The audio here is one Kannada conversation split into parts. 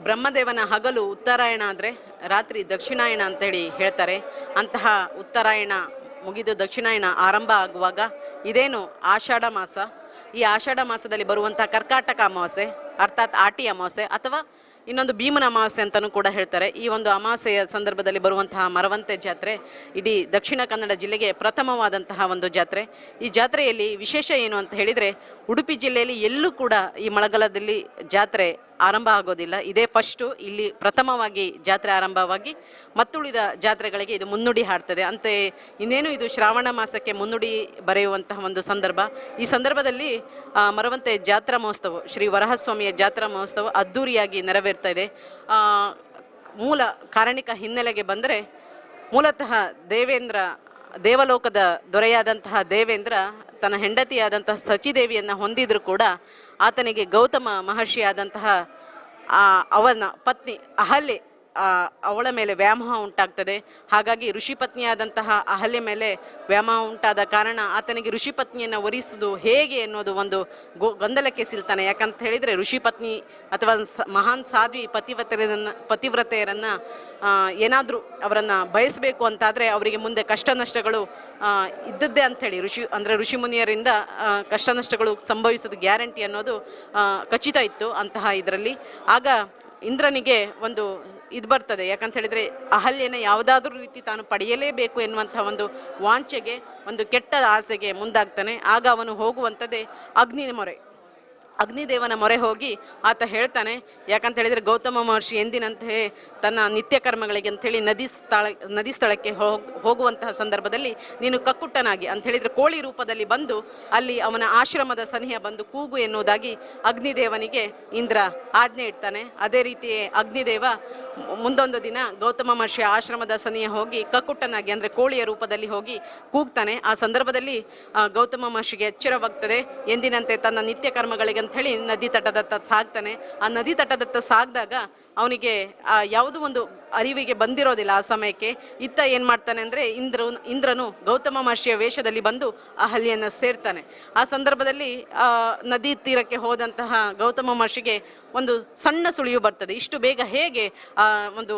ಬ್ರಹ್ಮದೇವನ ಹಗಲು ಉತ್ತರಾಯಣ ಆದರೆ ರಾತ್ರಿ ದಕ್ಷಿಣಾಯಣ ಅಂತೇಳಿ ಹೇಳ್ತಾರೆ. ಅಂತಹ ಉತ್ತರಾಯಣ ಮುಗಿದು ದಕ್ಷಿಣಾಯಣ ಆರಂಭ ಆಗುವಾಗ ಇದೇನು ಆಷಾಢ ಮಾಸ. ಈ ಆಷಾಢ ಮಾಸದಲ್ಲಿ ಬರುವಂತಹ ಕರ್ಕಾಟಕ ಅಮಾವಾಸ್ಯೆ ಅರ್ಥಾತ್ ಆಟಿ ಅಮಾವಾಸ್ಯೆ ಅಥವಾ ಇನ್ನೊಂದು ಭೀಮನ ಅಮಾವಾಸ್ಯೆ ಅಂತಲೂ ಕೂಡ ಹೇಳ್ತಾರೆ. ಈ ಒಂದು ಅಮಾವಾಸ್ಯೆಯ ಸಂದರ್ಭದಲ್ಲಿ ಬರುವಂತಹ ಮರವಂತೆ ಜಾತ್ರೆ ಇಡೀ ದಕ್ಷಿಣ ಕನ್ನಡ ಜಿಲ್ಲೆಗೆ ಪ್ರಥಮವಾದಂತಹ ಒಂದು ಜಾತ್ರೆ. ಈ ಜಾತ್ರೆಯಲ್ಲಿ ವಿಶೇಷ ಏನು ಅಂತ ಹೇಳಿದರೆ, ಉಡುಪಿ ಜಿಲ್ಲೆಯಲ್ಲಿ ಎಲ್ಲೂ ಕೂಡ ಈ ಮಳೆಗಾಲದಲ್ಲಿ ಜಾತ್ರೆ ಆರಂಭ ಆಗೋದಿಲ್ಲ. ಇದೇ ಫಸ್ಟು ಇಲ್ಲಿ ಪ್ರಥಮವಾಗಿ ಜಾತ್ರೆ ಆರಂಭವಾಗಿ ಮತ್ತುಳಿದ ಜಾತ್ರೆಗಳಿಗೆ ಇದು ಮುನ್ನುಡಿ ಹಾಡ್ತದೆ. ಅಂತೆಯೇ ಇನ್ನೇನು ಇದು ಶ್ರಾವಣ ಮಾಸಕ್ಕೆ ಮುನ್ನುಡಿ ಬರೆಯುವಂತಹ ಒಂದು ಸಂದರ್ಭ. ಈ ಸಂದರ್ಭದಲ್ಲಿ ಮರವಂತೆ ಜಾತ್ರಾ ಮಹೋತ್ಸವ, ಶ್ರೀ ವರಹಸ್ವಾಮಿಯ ಜಾತ್ರಾ ಮಹೋತ್ಸವ ಅದ್ಧೂರಿಯಾಗಿ ನೆರವೇರ್ತಾ ಇದೆ. ಮೂಲ ಕಾರಣಿಕ ಹಿನ್ನೆಲೆಗೆ ಬಂದರೆ, ಮೂಲತಃ ದೇವಲೋಕದ ದೊರೆಯಾದಂತಹ ದೇವೇಂದ್ರ ತನ್ನ ಹೆಂಡತಿಯಾದಂತಹ ಸಚಿದೇವಿಯನ್ನು ಹೊಂದಿದ್ರು ಕೂಡ ಆತನಿಗೆ ಗೌತಮ ಮಹರ್ಷಿಯಾದಂತಹ ಅವನ ಪತ್ನಿ ಅಹಲ್ಯೆ ಅವಳ ಮೇಲೆ ವ್ಯಾಮೋಹ ಉಂಟಾಗ್ತದೆ. ಹಾಗಾಗಿ ಋಷಿಪತ್ನಿಯಾದಂತಹ ಅಹಲ್ಯೆ ಮೇಲೆ ವ್ಯಾಮೋಹ ಉಂಟಾದ ಕಾರಣ ಆತನಿಗೆ ಋಷಿಪತ್ನಿಯನ್ನು ವರಿಸುವುದು ಹೇಗೆ ಅನ್ನೋದು ಒಂದು ಗೊಂದಲಕ್ಕೆ ಸಿಲ್ತಾನೆ. ಯಾಕಂತ ಹೇಳಿದರೆ, ಋಷಿಪತ್ನಿ ಅಥವಾ ಮಹಾನ್ ಸಾಧ್ವಿ ಪತಿವ್ರತೆಯರನ್ನು ಏನಾದರೂ ಅವರನ್ನು ಬಯಸಬೇಕು ಅಂತಾದರೆ ಅವರಿಗೆ ಮುಂದೆ ಕಷ್ಟ ನಷ್ಟಗಳು ಇದ್ದದ್ದೇ ಅಂಥೇಳಿ ಋಷಿ ಮುನಿಯರಿಂದ ಕಷ್ಟ ನಷ್ಟಗಳು ಸಂಭವಿಸೋದು ಗ್ಯಾರಂಟಿ ಅನ್ನೋದು ಖಚಿತ ಇತ್ತು. ಅಂತಹ ಇದರಲ್ಲಿ ಆಗ ಇಂದ್ರನಿಗೆ ಒಂದು ಇದು ಬರ್ತದೆ. ಯಾಕಂತ ಹೇಳಿದರೆ, ಅಹಲ್ಯನ ಯಾವುದಾದ್ರೂ ರೀತಿ ತಾನು ಪಡೆಯಲೇಬೇಕು ಎನ್ನುವಂಥ ಒಂದು ವಾಂಛೆಗೆ, ಒಂದು ಕೆಟ್ಟ ಆಸೆಗೆ ಮುಂದಾಗ್ತಾನೆ. ಆಗ ಅವನು ಹೋಗುವಂಥದ್ದೇ ಅಗ್ನಿದೇವನ ಮೊರೆ ಹೋಗಿ ಆತ ಹೇಳ್ತಾನೆ. ಯಾಕಂತ ಹೇಳಿದರೆ, ಗೌತಮ ಮಹರ್ಷಿ ಎಂದಿನಂತೆ ತನ್ನ ನಿತ್ಯ ಕರ್ಮಗಳಿಗೆ ಅಂಥೇಳಿ ನದಿ ಸ್ಥಳಕ್ಕೆ ಹೋಗುವಂತಹ ಸಂದರ್ಭದಲ್ಲಿ ನೀನು ಕಕ್ಕುಟ್ಟನಾಗಿ ಅಂಥೇಳಿದರೆ ಕೋಳಿ ರೂಪದಲ್ಲಿ ಬಂದು ಅಲ್ಲಿ ಅವನ ಆಶ್ರಮದ ಸನಿಹ ಬಂದು ಕೂಗು ಎನ್ನುವುದಾಗಿ ಅಗ್ನಿದೇವನಿಗೆ ಇಂದ್ರ ಆಜ್ಞೆ ಇಡ್ತಾನೆ. ಅದೇ ರೀತಿಯೇ ಅಗ್ನಿದೇವ ಮುಂದೊಂದು ದಿನ ಗೌತಮ ಮಹರ್ಷಿಯ ಆಶ್ರಮದ ಸನಿಹ ಹೋಗಿ ಕಕ್ಕುಟ್ಟನಾಗಿ ಅಂದರೆ ಕೋಳಿಯ ರೂಪದಲ್ಲಿ ಹೋಗಿ ಕೂಗ್ತಾನೆ. ಆ ಸಂದರ್ಭದಲ್ಲಿ ಗೌತಮ ಮಹರ್ಷಿಗೆ ಎಚ್ಚರವಾಗ್ತದೆ. ಎಂದಿನಂತೆ ತನ್ನ ನಿತ್ಯ ಕರ್ಮಗಳಿಗೆ ಅಂಥೇಳಿ ನದಿ ತಟದತ್ತ ಸಾಗ್ತಾನೆ. ಆ ನದಿ ತಟದತ್ತ ಸಾಗಿದಾಗ ಅವನಿಗೆ ಯಾವುದೋ ಒಂದು ಅರಿವಿಗೆ ಬಂದಿರೋದಿಲ್ಲ ಆ ಸಮಯಕ್ಕೆ. ಇತ್ತ ಏನು ಮಾಡ್ತಾನೆ ಅಂದರೆ, ಇಂದ್ರನು ಗೌತಮ ಮಹರ್ಷಿಯ ವೇಷದಲ್ಲಿ ಬಂದು ಅಹಲ್ಯೆಯನ್ನು ಸೇರ್ತಾನೆ. ಆ ಸಂದರ್ಭದಲ್ಲಿ ನದಿ ತೀರಕ್ಕೆ ಹೋದಂತಹ ಗೌತಮ ಮಹರ್ಷಿಗೆ ಒಂದು ಸಣ್ಣ ಸುಳಿವು ಬರ್ತದೆ. ಇಷ್ಟು ಬೇಗ ಹೇಗೆ ಒಂದು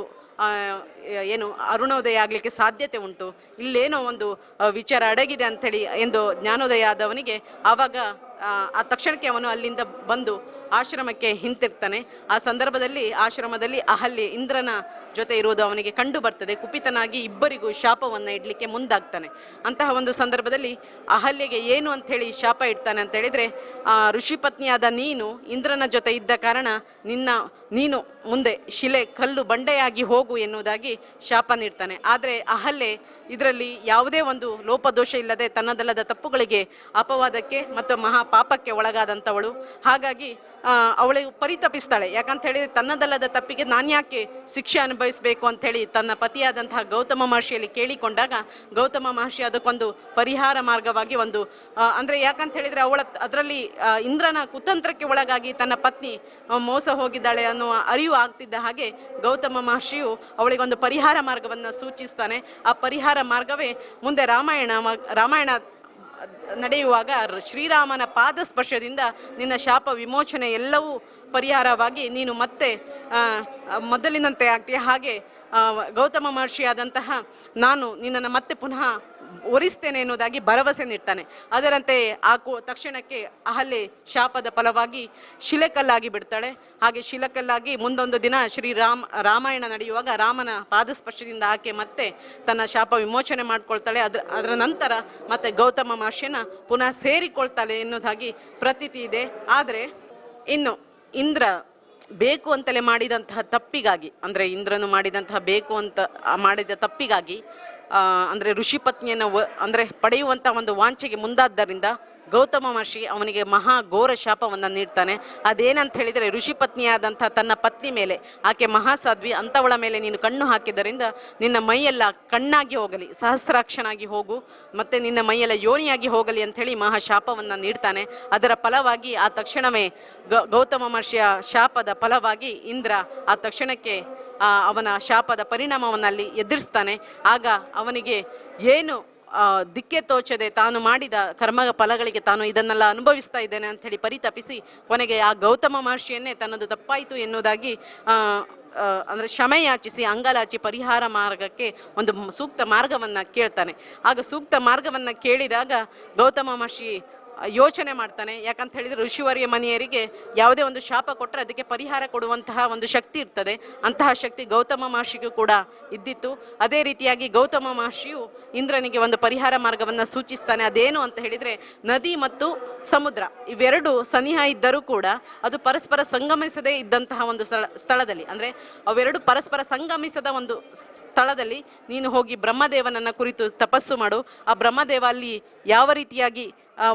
ಏನು ಅರುಣೋದಯ ಆಗಲಿಕ್ಕೆ ಸಾಧ್ಯತೆ ಉಂಟು, ಇಲ್ಲೇನೋ ಒಂದು ವಿಚಾರ ಅಡಗಿದೆ ಅಂಥೇಳಿ ಎಂದು ಜ್ಞಾನೋದಯ ಆದವನಿಗೆ ಆವಾಗ ಆ ತಕ್ಷಣಕ್ಕೆ ಅವನು ಅಲ್ಲಿಂದ ಬಂದು ಆಶ್ರಮಕ್ಕೆ ಹಿಂತಿರ್ತಾನೆ. ಆ ಸಂದರ್ಭದಲ್ಲಿ ಆಶ್ರಮದಲ್ಲಿ ಅಹಲ್ಯೆ ಇಂದ್ರನ ಜೊತೆ ಇರುವುದು ಅವನಿಗೆ ಕಂಡು ಬರ್ತದೆ. ಕುಪಿತನಾಗಿ ಇಬ್ಬರಿಗೂ ಶಾಪವನ್ನು ಇಡಲಿಕ್ಕೆ ಮುಂದಾಗ್ತಾನೆ. ಅಂತಹ ಒಂದು ಸಂದರ್ಭದಲ್ಲಿ ಅಹಲ್ಯೆಗೆ ಏನು ಅಂಥೇಳಿ ಶಾಪ ಇಡ್ತಾನೆ ಅಂತ ಹೇಳಿದರೆ, ಋಷಿಪತ್ನಿಯಾದ ನೀನು ಇಂದ್ರನ ಜೊತೆ ಇದ್ದ ಕಾರಣ ನೀನು ಮುಂದೆ ಶಿಲೆ ಕಲ್ಲು ಬಂಡೆಯಾಗಿ ಹೋಗು ಎನ್ನುವುದಾಗಿ ಶಾಪ ನೀಡ್ತಾನೆ. ಆದರೆ ಅಹಲ್ಯೆ ಇದರಲ್ಲಿ ಯಾವುದೇ ಒಂದು ಲೋಪದೋಷ ಇಲ್ಲದೆ ತನ್ನದಲ್ಲದ ತಪ್ಪುಗಳಿಗೆ, ಅಪವಾದಕ್ಕೆ ಮತ್ತು ಮಹಾಪಾಪಕ್ಕೆ ಒಳಗಾದಂಥವಳು. ಹಾಗಾಗಿ ಅವಳಿಗೆ ಪರಿತಪಿಸ್ತಾಳೆ. ಯಾಕಂತ ಹೇಳಿದರೆ, ತನ್ನದಲ್ಲದ ತಪ್ಪಿಗೆ ನಾನು ಯಾಕೆ ಶಿಕ್ಷೆ ಅನುಭವಿಸಬೇಕು ಅಂಥೇಳಿ ತನ್ನ ಪತಿಯಾದಂತಹ ಗೌತಮ ಮಹರ್ಷಿಯಲ್ಲಿ ಕೇಳಿಕೊಂಡಾಗ ಗೌತಮ ಮಹರ್ಷಿ ಅದಕ್ಕೊಂದು ಪರಿಹಾರ ಮಾರ್ಗವಾಗಿ ಒಂದು ಅಂದರೆ, ಯಾಕಂತ ಹೇಳಿದರೆ ಅದರಲ್ಲಿ ಇಂದ್ರನ ಕುತಂತ್ರಕ್ಕೆ ಒಳಗಾಗಿ ತನ್ನ ಪತ್ನಿ ಮೋಸ ಹೋಗಿದ್ದಾಳೆ ಅನ್ನುವ ಅರಿವು ಆಗ್ತಿದ್ದ ಹಾಗೆ ಗೌತಮ ಮಹರ್ಷಿಯು ಅವಳಿಗೊಂದು ಪರಿಹಾರ ಮಾರ್ಗವನ್ನು ಸೂಚಿಸ್ತಾನೆ. ಆ ಪರಿಹಾರ ಮಾರ್ಗವೇ ಮುಂದೆ ರಾಮಾಯಣ ನಡೆಯುವಾಗ ಶ್ರೀರಾಮನ ಪಾದ ಸ್ಪರ್ಶದಿಂದ ನಿನ್ನ ಶಾಪ ವಿಮೋಚನೆ ಎಲ್ಲವೂ ಪರಿಹಾರವಾಗಿ ನೀನು ಮತ್ತೆ ಮೊದಲಿನಂತೆ ಆಗ್ತೀಯ. ಹಾಗೆ ಗೌತಮ ಮಹರ್ಷಿಯಾದಂತಹ ನಾನು ನಿನ್ನನ್ನು ಮತ್ತೆ ಪುನಃ ಒರಿಸ್ತೇನೆ ಎನ್ನುವುದಾಗಿ ಭರವಸೆ ನೀಡ್ತಾನೆ. ಅದರಂತೆ ತಕ್ಷಣಕ್ಕೆ ಅಹಲ್ಯೆ ಶಾಪದ ಫಲವಾಗಿ ಶಿಲೆಕಲ್ಲಾಗಿ ಬಿಡ್ತಾಳೆ. ಹಾಗೆ ಶಿಲೆಕಲ್ಲಾಗಿ ಮುಂದೊಂದು ದಿನ ರಾಮಾಯಣ ನಡೆಯುವಾಗ ರಾಮನ ಪಾದಸ್ಪರ್ಶದಿಂದ ಆಕೆ ಮತ್ತೆ ತನ್ನ ಶಾಪ ವಿಮೋಚನೆ ಮಾಡ್ಕೊಳ್ತಾಳೆ. ಅದರ ನಂತರ ಮತ್ತೆ ಗೌತಮ ಮಹರ್ಷಿನ ಪುನಃ ಸೇರಿಕೊಳ್ತಾಳೆ ಎನ್ನುವುದಾಗಿ ಪ್ರತೀತಿ ಇದೆ. ಆದರೆ ಇನ್ನು ಇಂದ್ರ ಬೇಕು ಅಂತಲೇ ಮಾಡಿದಂತಹ ತಪ್ಪಿಗಾಗಿ, ಅಂದರೆ ಇಂದ್ರನು ಮಾಡಿದಂತಹ ಬೇಕು ಅಂತ ಮಾಡಿದ ತಪ್ಪಿಗಾಗಿ ಅಂದರೆ ಋಷಿಪತ್ನಿಯನ್ನು ಅಂದರೆ ಪಡೆಯುವಂಥ ಒಂದು ವಾಂಛೆಗೆ ಮುಂದಾದ್ದರಿಂದ ಗೌತಮ ಮಹರ್ಷಿ ಅವನಿಗೆ ಮಹಾ ಘೋರ ಶಾಪವನ್ನು ನೀಡ್ತಾನೆ. ಅದೇನಂತ ಹೇಳಿದರೆ, ಋಷಿಪತ್ನಿಯಾದಂಥ ತನ್ನ ಪತ್ನಿ ಮೇಲೆ, ಆಕೆ ಮಹಾಸಾಧ್ವಿ, ಅಂಥವಳ ಮೇಲೆ ನೀನು ಕಣ್ಣು ಹಾಕಿದ್ದರಿಂದ ನಿನ್ನ ಮೈಯೆಲ್ಲ ಕಣ್ಣಾಗಿ ಹೋಗಲಿ, ಸಹಸ್ರಾಕ್ಷನಾಗಿ ಹೋಗು, ಮತ್ತು ನಿನ್ನ ಮೈಯೆಲ್ಲ ಯೋನಿಯಾಗಿ ಹೋಗಲಿ ಅಂಥೇಳಿ ಮಹಾ ಶಾಪವನ್ನು ನೀಡ್ತಾನೆ. ಅದರ ಫಲವಾಗಿ ಆ ತಕ್ಷಣವೇ ಗೌತಮ ಮಹರ್ಷಿಯ ಶಾಪದ ಫಲವಾಗಿ ಇಂದ್ರ ಆ ತಕ್ಷಣಕ್ಕೆ ಅವನ ಶಾಪದ ಪರಿಣಾಮವನ್ನು ಅಲ್ಲಿ ಎದುರಿಸ್ತಾನೆ. ಆಗ ಅವನಿಗೆ ಏನು ದಿಕ್ಕೆ ತೋಚದೆ ತಾನು ಮಾಡಿದ ಕರ್ಮ ಫಲಗಳಿಗೆ ತಾನು ಇದನ್ನೆಲ್ಲ ಅನುಭವಿಸ್ತಾ ಇದ್ದೇನೆ ಅಂಥೇಳಿ ಪರಿತಪಿಸಿ ಕೊನೆಗೆ ಆ ಗೌತಮ ಮಹರ್ಷಿಯನ್ನೇ ತನ್ನದು ತಪ್ಪಾಯಿತು ಎನ್ನುವುದಾಗಿ ಅಂದರೆ ಕ್ಷಮೆ ಯಾಚಿಸಿ ಅಂಗಲಾಚಿ ಪರಿಹಾರ ಮಾರ್ಗಕ್ಕೆ ಒಂದು ಸೂಕ್ತ ಮಾರ್ಗವನ್ನು ಕೇಳ್ತಾನೆ. ಆಗ ಸೂಕ್ತ ಮಾರ್ಗವನ್ನು ಕೇಳಿದಾಗ ಗೌತಮ ಮಹರ್ಷಿ ಯೋಚನೆ ಮಾಡ್ತಾನೆ. ಯಾಕಂತ ಹೇಳಿದರೆ ಋಷಿವರ್ಯ ಮನೆಯರಿಗೆ ಯಾವುದೇ ಒಂದು ಶಾಪ ಕೊಟ್ಟರೆ ಅದಕ್ಕೆ ಪರಿಹಾರ ಕೊಡುವಂತಹ ಒಂದು ಶಕ್ತಿ ಇರ್ತದೆ. ಅಂತಹ ಶಕ್ತಿ ಗೌತಮ ಮಹರ್ಷಿಗೂ ಕೂಡ ಇದ್ದಿತ್ತು. ಅದೇ ರೀತಿಯಾಗಿ ಗೌತಮ ಮಹರ್ಷಿಯು ಇಂದ್ರನಿಗೆ ಒಂದು ಪರಿಹಾರ ಮಾರ್ಗವನ್ನು ಸೂಚಿಸ್ತಾನೆ. ಅದೇನು ಅಂತ ಹೇಳಿದರೆ ನದಿ ಮತ್ತು ಸಮುದ್ರ ಇವೆರಡು ಸನಿಹ ಇದ್ದರೂ ಕೂಡ ಅದು ಪರಸ್ಪರ ಸಂಗಮಿಸದೇ ಇದ್ದಂತಹ ಒಂದು ಸ್ಥಳದಲ್ಲಿ, ಅಂದರೆ ಅವೆರಡು ಪರಸ್ಪರ ಸಂಗಮಿಸದ ಒಂದು ಸ್ಥಳದಲ್ಲಿ ನೀನು ಹೋಗಿ ಬ್ರಹ್ಮದೇವನನ್ನು ಕುರಿತು ತಪಸ್ಸು ಮಾಡು. ಆ ಬ್ರಹ್ಮದೇವ ಅಲ್ಲಿ ಯಾವ ರೀತಿಯಾಗಿ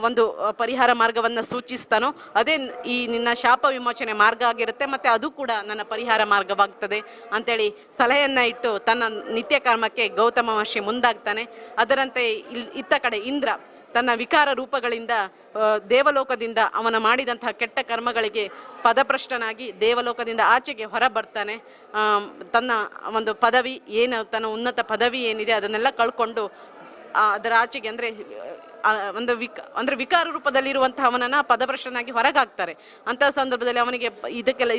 ಒಂದು ಪರಿಹಾರ ಮಾರ್ಗವನ್ನು ಸೂಚಿಸ್ತಾನೋ ಅದೇ ಈ ನಿನ್ನ ಶಾಪ ವಿಮೋಚನೆ ಮಾರ್ಗ ಆಗಿರುತ್ತೆ, ಮತ್ತು ಅದು ಕೂಡ ನನ್ನ ಪರಿಹಾರ ಮಾರ್ಗವಾಗ್ತದೆ ಅಂತೇಳಿ ಸಲಹೆಯನ್ನು ಇಟ್ಟು ತನ್ನ ನಿತ್ಯ ಕರ್ಮಕ್ಕೆ ಗೌತಮ ಮಹರ್ಷಿ ಮುಂದಾಗ್ತಾನೆ. ಅದರಂತೆ ಇತ್ತ ಕಡೆ ಇಂದ್ರ ತನ್ನ ವಿಕಾರ ರೂಪಗಳಿಂದ ದೇವಲೋಕದಿಂದ ಅವನ ಮಾಡಿದಂತಹ ಕೆಟ್ಟ ಕರ್ಮಗಳಿಗೆ ಪದಭ್ರಷ್ಟನಾಗಿ ದೇವಲೋಕದಿಂದ ಆಚೆಗೆ ಹೊರ ಬರ್ತಾನೆ. ತನ್ನ ಒಂದು ಪದವಿ ಏನು, ತನ್ನ ಉನ್ನತ ಪದವಿ ಏನಿದೆ ಅದನ್ನೆಲ್ಲ ಕಳ್ಕೊಂಡು ಅದರ ಆಚೆಗೆ ಅಂದರೆ ವಿಕಾರ ರೂಪದಲ್ಲಿರುವಂತಹ ಅವನನ್ನು ಪದಭ್ರಷ್ಟನಾಗಿ ಹೊರಗಾಗ್ತಾರೆ. ಅಂತಹ ಸಂದರ್ಭದಲ್ಲಿ ಅವನಿಗೆ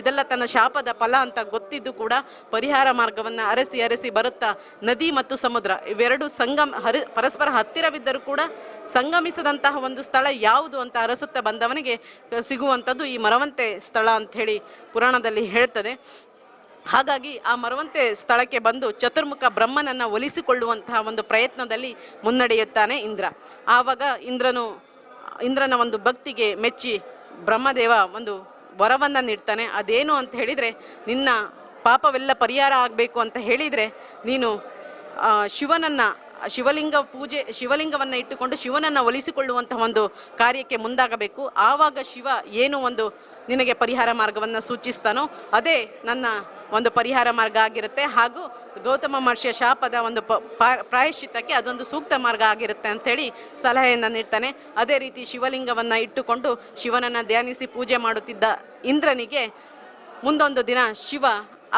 ಇದೆಲ್ಲ ತನ್ನ ಶಾಪದ ಫಲ ಅಂತ ಗೊತ್ತಿದ್ದು ಕೂಡ ಪರಿಹಾರ ಮಾರ್ಗವನ್ನು ಅರಸಿ ಬರುತ್ತಾ ನದಿ ಮತ್ತು ಸಮುದ್ರ ಇವೆರಡು ಪರಸ್ಪರ ಹತ್ತಿರವಿದ್ದರೂ ಕೂಡ ಸಂಗಮಿಸದಂತಹ ಒಂದು ಸ್ಥಳ ಯಾವುದು ಅಂತ ಅರಸುತ್ತಾ ಬಂದವನಿಗೆ ಸಿಗುವಂಥದ್ದು ಈ ಮರವಂತೆ ಸ್ಥಳ ಅಂಥೇಳಿ ಪುರಾಣದಲ್ಲಿ ಹೇಳ್ತದೆ. ಹಾಗಾಗಿ ಆ ಮರವಂತೆ ಸ್ಥಳಕ್ಕೆ ಬಂದು ಚತುರ್ಮುಖ ಬ್ರಹ್ಮನನ್ನು ಒಲಿಸಿಕೊಳ್ಳುವಂತಹ ಒಂದು ಪ್ರಯತ್ನದಲ್ಲಿ ಮುನ್ನಡೆಯುತ್ತಾನೆ ಇಂದ್ರ. ಆವಾಗ ಇಂದ್ರನ ಒಂದು ಭಕ್ತಿಗೆ ಮೆಚ್ಚಿ ಬ್ರಹ್ಮದೇವ ಒಂದು ವರವನ್ನು ನೀಡ್ತಾನೆ. ಅದೇನು ಅಂತ ಹೇಳಿದರೆ, ನಿನ್ನ ಪಾಪವೆಲ್ಲ ಪರಿಹಾರ ಆಗಬೇಕು ಅಂತ ಹೇಳಿದರೆ ನೀನು ಶಿವಲಿಂಗವನ್ನು ಇಟ್ಟುಕೊಂಡು ಶಿವನನ್ನು ಒಲಿಸಿಕೊಳ್ಳುವಂತಹ ಒಂದು ಕಾರ್ಯಕ್ಕೆ ಮುಂದಾಗಬೇಕು. ಆವಾಗ ಶಿವ ಏನು ಒಂದು ನಿನಗೆ ಪರಿಹಾರ ಮಾರ್ಗವನ್ನು ಸೂಚಿಸ್ತಾನೋ ಅದೇ ನನ್ನ ಒಂದು ಪರಿಹಾರ ಮಾರ್ಗ ಆಗಿರುತ್ತೆ. ಹಾಗೂ ಗೌತಮ ಮಹರ್ಷಿಯ ಶಾಪದ ಒಂದು ಪ್ರಾಯಶ್ಚಿತ್ತಕ್ಕೆ ಅದೊಂದು ಸೂಕ್ತ ಮಾರ್ಗ ಆಗಿರುತ್ತೆ ಅಂಥೇಳಿ ಸಲಹೆಯನ್ನು ನೀಡ್ತಾನೆ. ಅದೇ ರೀತಿ ಶಿವಲಿಂಗವನ್ನು ಇಟ್ಟುಕೊಂಡು ಶಿವನನ್ನು ಧ್ಯಾನಿಸಿ ಪೂಜೆ ಮಾಡುತ್ತಿದ್ದ ಇಂದ್ರನಿಗೆ ಮುಂದೊಂದು ದಿನ ಶಿವ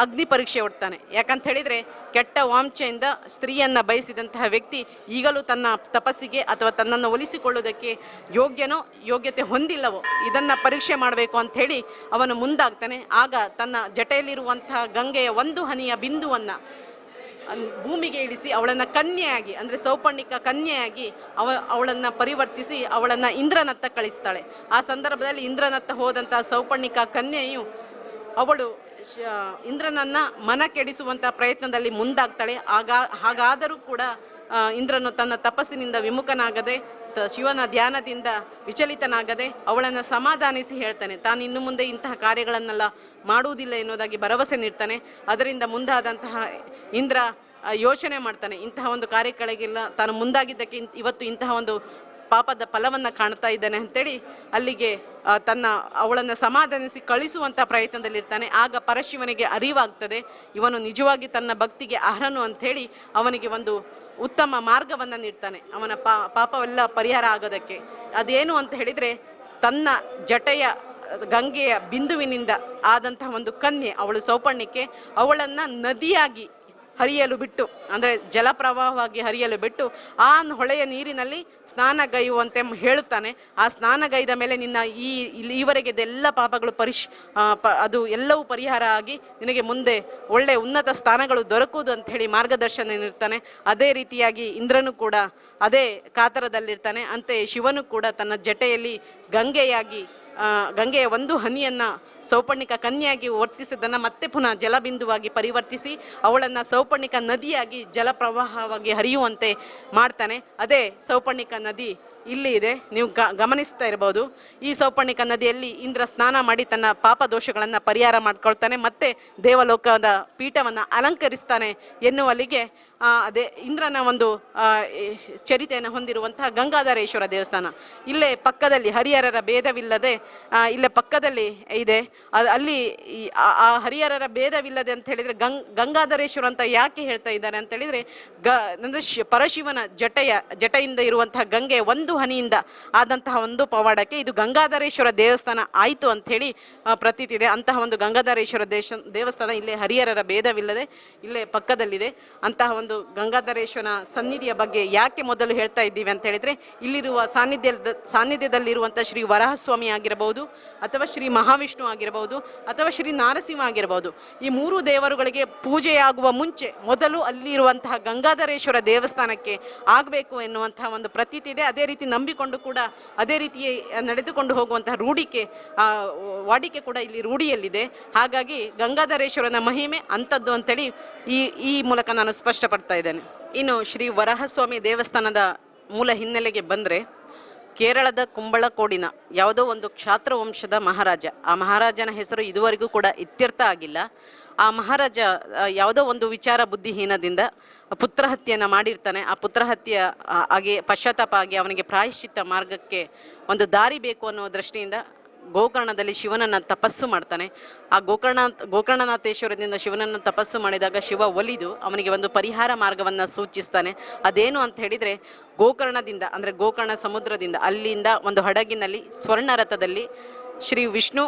ಅಗ್ನಿ ಪರೀಕ್ಷೆ ಹೊಡ್ತಾನೆ. ಯಾಕಂತ ಹೇಳಿದರೆ ಕೆಟ್ಟ ವಾಂಛೆಯಿಂದ ಸ್ತ್ರೀಯನ್ನು ಬಯಸಿದಂತಹ ವ್ಯಕ್ತಿ ಈಗಲೂ ತನ್ನ ತಪಸ್ಸಿಗೆ ಅಥವಾ ತನ್ನನ್ನು ಒಲಿಸಿಕೊಳ್ಳುವುದಕ್ಕೆ ಯೋಗ್ಯತೆ ಹೊಂದಿಲ್ಲವೋ ಇದನ್ನು ಪರೀಕ್ಷೆ ಮಾಡಬೇಕು ಅಂಥೇಳಿ ಅವನು ಮುಂದಾಗ್ತಾನೆ. ಆಗ ತನ್ನ ಜಟೆಯಲ್ಲಿರುವಂತಹ ಗಂಗೆಯ ಒಂದು ಹನಿಯ ಬಿಂದುವನ್ನು ಭೂಮಿಗೆ ಇಳಿಸಿ ಅವಳನ್ನು ಕನ್ಯೆಯಾಗಿ, ಅಂದರೆ ಸೌಪರ್ಣಿಕ ಕನ್ಯೆಯಾಗಿ ಅವಳನ್ನು ಪರಿವರ್ತಿಸಿ ಅವಳನ್ನು ಇಂದ್ರನತ್ತ ಕಳಿಸ್ತಾಳೆ. ಆ ಸಂದರ್ಭದಲ್ಲಿ ಇಂದ್ರನತ್ತ ಹೋದಂತಹ ಸೌಪರ್ಣಿಕ ಕನ್ಯೆಯು ಅವಳು ಇಂದ್ರನನ್ನು ಮನ ಕೆಡಿಸುವಂಥ ಪ್ರಯತ್ನದಲ್ಲಿ ಮುಂದಾಗ್ತಾಳೆ. ಹಾಗಾದರೂ ಕೂಡ ಇಂದ್ರನು ತನ್ನ ತಪಸ್ಸಿನಿಂದ ವಿಮುಖನಾಗದೆ ಶಿವನ ಧ್ಯಾನದಿಂದ ವಿಚಲಿತನಾಗದೆ ಅವಳನ್ನು ಸಮಾಧಾನಿಸಿ ಹೇಳ್ತಾನೆ, ತಾನು ಇನ್ನು ಮುಂದೆ ಇಂತಹ ಕಾರ್ಯಗಳನ್ನೆಲ್ಲ ಮಾಡುವುದಿಲ್ಲ ಎನ್ನುವುದಾಗಿ ಭರವಸೆ ನೀಡ್ತಾನೆ. ಅದರಿಂದ ಮುಂದಾದಂತಹ ಇಂದ್ರ ಯೋಚನೆ ಮಾಡ್ತಾನೆ, ಇಂತಹ ಒಂದು ಕಾರ್ಯಗಳಿಗೆಲ್ಲ ತಾನು ಮುಂದಾಗಿದ್ದಕ್ಕೆ ಇವತ್ತು ಇಂತಹ ಒಂದು ಪಾಪದ ಫಲವನ್ನು ಕಾಣ್ತಾ ಇದ್ದಾನೆ ಅಂತೇಳಿ ಅಲ್ಲಿಗೆ ಅವಳನ್ನು ಸಮಾಧಾನಿಸಿ ಕಳಿಸುವಂಥ ಪ್ರಯತ್ನದಲ್ಲಿರ್ತಾನೆ. ಆಗ ಪರಶಿವನಿಗೆ ಅರಿವಾಗ್ತದೆ, ಇವನು ನಿಜವಾಗಿ ತನ್ನ ಭಕ್ತಿಗೆ ಅರ್ಹನು ಅಂಥೇಳಿ ಅವನಿಗೆ ಒಂದು ಉತ್ತಮ ಮಾರ್ಗವನ್ನು ನೀಡ್ತಾನೆ ಅವನ ಪಾಪವೆಲ್ಲ ಪರಿಹಾರ ಆಗೋದಕ್ಕೆ. ಅದೇನು ಅಂತ ಹೇಳಿದರೆ, ತನ್ನ ಜಟೆಯ ಗಂಗೆಯ ಬಿಂದುವಿನಿಂದ ಆದಂತಹ ಒಂದು ಕನ್ಯೆ ಅವಳು ಸೌಪರ್ಣಿಕೆ, ಅವಳನ್ನು ನದಿಯಾಗಿ ಹರಿಯಲು ಬಿಟ್ಟು, ಅಂದರೆ ಜಲಪ್ರವಾಹವಾಗಿ ಹರಿಯಲು ಬಿಟ್ಟು ಆ ಹೊಳೆಯ ನೀರಿನಲ್ಲಿ ಸ್ನಾನಗೈಯುವಂತೆ ಹೇಳುತ್ತಾನೆ. ಆ ಸ್ನಾನಗೈದ ಮೇಲೆ ನಿನ್ನ ಈವರೆಗೆದೆಲ್ಲ ಪಾಪಗಳು ಅದು ಎಲ್ಲವೂ ಪರಿಹಾರ ಆಗಿ ನಿನಗೆ ಮುಂದೆ ಒಳ್ಳೆಯ ಉನ್ನತ ಸ್ಥಾನಗಳು ದೊರಕುವುದು ಅಂಥೇಳಿ ಮಾರ್ಗದರ್ಶನ ನೀಡ್ತಾನೆ. ಅದೇ ರೀತಿಯಾಗಿ ಇಂದ್ರನು ಕೂಡ ಅದೇ ಕಾತರದಲ್ಲಿರ್ತಾನೆ. ಅಂತೆಯೇ ಶಿವನು ಕೂಡ ತನ್ನ ಜಟೆಯಲ್ಲಿ ಗಂಗೆಯ ಒಂದು ಹನಿಯನ್ನು ಸೌಪರ್ಣಿಕ ಕನ್ಯೆಯಾಗಿ ವರ್ತಿಸಿದ್ದನ್ನು ಮತ್ತೆ ಪುನಃ ಜಲಬಿಂದುವಾಗಿ ಪರಿವರ್ತಿಸಿ ಅವಳನ್ನು ಸೌಪರ್ಣಿಕ ನದಿಯಾಗಿ ಜಲಪ್ರವಾಹವಾಗಿ ಹರಿಯುವಂತೆ ಮಾಡ್ತಾನೆ. ಅದೇ ಸೌಪರ್ಣಿಕ ನದಿ ಇಲ್ಲಿ ಇದೆ, ನೀವು ಗಮನಿಸ್ತಾ ಇರ್ಬೋದು. ಈ ಸೌಪರ್ಣಿಕ ನದಿಯಲ್ಲಿ ಇಂದ್ರ ಸ್ನಾನ ಮಾಡಿ ತನ್ನ ಪಾಪ ದೋಷಗಳನ್ನು ಪರಿಹಾರ ಮಾಡ್ಕೊಳ್ತಾನೆ, ಮತ್ತೆ ದೇವಲೋಕದ ಪೀಠವನ್ನು ಅಲಂಕರಿಸ್ತಾನೆ ಎನ್ನುವಲ್ಲಿಗೆ ಅದೇ ಇಂದ್ರನ ಒಂದು ಚರಿತೆಯನ್ನು ಹೊಂದಿರುವಂತಹ ಗಂಗಾಧರೇಶ್ವರ ದೇವಸ್ಥಾನ ಇಲ್ಲೇ ಪಕ್ಕದಲ್ಲಿ, ಹರಿಹರರ ಭೇದವಿಲ್ಲದೆ ಇಲ್ಲೇ ಪಕ್ಕದಲ್ಲಿ ಇದೆ. ಅಲ್ಲಿ ಆ ಹರಿಹರರ ಭೇದವಿಲ್ಲದೆ ಅಂತ ಹೇಳಿದರೆ ಗಂಗಾಧರೇಶ್ವರ ಅಂತ ಯಾಕೆ ಹೇಳ್ತಾ ಇದ್ದಾರೆ ಅಂತ ಹೇಳಿದರೆ, ಅಂದರೆ ಪರಶಿವನ ಜಟೆಯಿಂದ ಇರುವಂತಹ ಗಂಗೆ ಒಂದು ಹನಿಯಿಂದ ಆದಂತಹ ಒಂದು ಪವಾಡಕ್ಕೆ ಇದು ಗಂಗಾಧರೇಶ್ವರ ದೇವಸ್ಥಾನ ಆಯಿತು ಅಂಥೇಳಿ ಪ್ರತೀತಿ ಇದೆ. ಅಂತಹ ಒಂದು ಗಂಗಾಧರೇಶ್ವರ ದೇವಸ್ಥಾನ ಇಲ್ಲೇ ಹರಿಹರರ ಭೇದವಿಲ್ಲದೆ ಇಲ್ಲೇ ಪಕ್ಕದಲ್ಲಿದೆ. ಅಂತಹ ಒಂದು ಒಂದು ಗಂಗಾಧರೇಶ್ವರನ ಸನ್ನಿಧಿಯ ಬಗ್ಗೆ ಯಾಕೆ ಮೊದಲು ಹೇಳ್ತಾ ಇದ್ದೀವಿ ಅಂತ ಹೇಳಿದರೆ, ಇಲ್ಲಿರುವ ಸಾನ್ನಿಧ್ಯದಲ್ಲಿರುವಂಥ ಶ್ರೀ ವರಾಹಸ್ವಾಮಿ ಆಗಿರಬಹುದು, ಅಥವಾ ಶ್ರೀ ಮಹಾವಿಷ್ಣು ಆಗಿರಬಹುದು, ಅಥವಾ ಶ್ರೀ ನಾರಸಿಂಹ ಆಗಿರಬಹುದು. ಈ ಮೂರು ದೇವರುಗಳಿಗೆ ಪೂಜೆಯಾಗುವ ಮುಂಚೆ ಮೊದಲು ಅಲ್ಲಿರುವಂತಹ ಗಂಗಾಧರೇಶ್ವರ ದೇವಸ್ಥಾನಕ್ಕೆ ಆಗಬೇಕು ಎನ್ನುವಂತಹ ಒಂದು ಪ್ರತೀತಿ ಇದೆ. ಅದೇ ರೀತಿ ನಂಬಿಕೊಂಡು ಕೂಡ ಅದೇ ರೀತಿಯೇ ನಡೆದುಕೊಂಡು ಹೋಗುವಂತಹ ವಾಡಿಕೆ ಕೂಡ ಇಲ್ಲಿ ರೂಢಿಯಲ್ಲಿದೆ. ಹಾಗಾಗಿ ಗಂಗಾಧರೇಶ್ವರನ ಮಹಿಮೆ ಅಂಥದ್ದು ಅಂತೇಳಿ ಈ ಮೂಲಕ ನಾನು ಸ್ಪಷ್ಟಪಡ್ತಾ ಇದ್ದೇನೆ. ಇನ್ನು ಶ್ರೀ ವರಾಹಸ್ವಾಮಿ ದೇವಸ್ಥಾನದ ಮೂಲ ಹಿನ್ನೆಲೆಗೆ ಬಂದರೆ, ಕೇರಳದ ಕುಂಬಳಕೋಡಿನ ಯಾವುದೋ ಒಂದು ಕ್ಷಾತ್ರ ವಂಶದ ಮಹಾರಾಜ, ಆ ಮಹಾರಾಜನ ಹೆಸರು ಇದುವರೆಗೂ ಕೂಡ ಇತ್ಯರ್ಥ ಆಗಿಲ್ಲ. ಆ ಮಹಾರಾಜ ಯಾವುದೋ ಒಂದು ವಿಚಾರ ಬುದ್ಧಿಹೀನದಿಂದ ಪುತ್ರ ಹತ್ಯೆಯನ್ನು ಮಾಡಿರ್ತಾನೆ. ಆ ಪುತ್ರ ಹತ್ಯೆ ಹಾಗೆ ಪಶ್ಚಾತ್ತಾಪ ಆಗಿ ಅವನಿಗೆ ಪ್ರಾಯಶ್ಚಿತ್ತ ಮಾರ್ಗಕ್ಕೆ ಒಂದು ದಾರಿ ಬೇಕು ಅನ್ನೋ ದೃಷ್ಟಿಯಿಂದ ಗೋಕರ್ಣದಲ್ಲಿ ಶಿವನನ್ನು ತಪಸ್ಸು ಮಾಡ್ತಾನೆ. ಆ ಗೋಕರ್ಣನಾಥೇಶ್ವರದಿಂದ ಶಿವನನ್ನು ತಪಸ್ಸು ಮಾಡಿದಾಗ ಶಿವ ಒಲಿದು ಅವನಿಗೆ ಒಂದು ಪರಿಹಾರ ಮಾರ್ಗವನ್ನು ಸೂಚಿಸ್ತಾನೆ. ಅದೇನು ಅಂತ ಹೇಳಿದರೆ, ಗೋಕರ್ಣದಿಂದ ಅಂದರೆ ಗೋಕರ್ಣ ಸಮುದ್ರದಿಂದ ಅಲ್ಲಿಂದ ಒಂದು ಹಡಗಿನಲ್ಲಿ ಸ್ವರ್ಣ ರಥದಲ್ಲಿ ಶ್ರೀ ವಿಷ್ಣು,